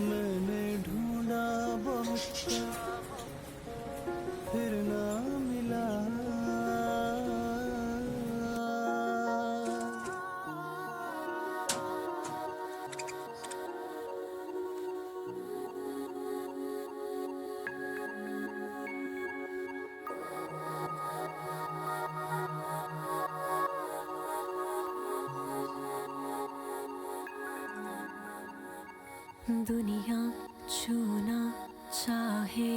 मैंने ढूंढा बहुत फिर ना मिला। दुनिया छूना चाहे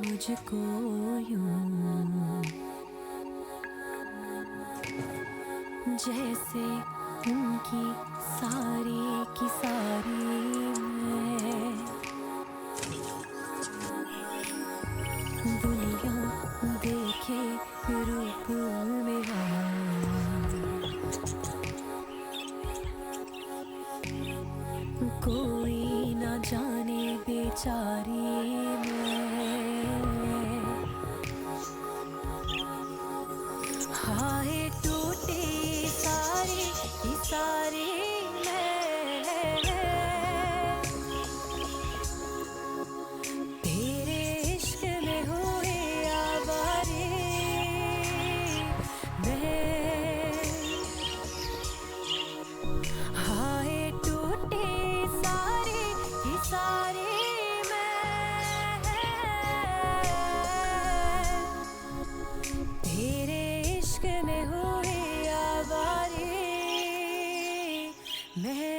मुझको यूं, जैसे उनकी सारी की सारी मैं। दुनिया देखे रूप मेरा, कोई ना जाने बेचारी मैं। हाय टूटे सारे की सारे मैं, तेरे इश्क में हुए आवारे मैं। हाय टूटे सारे की सारे मैं, तेरे इश्क में हुए आवारे मैं।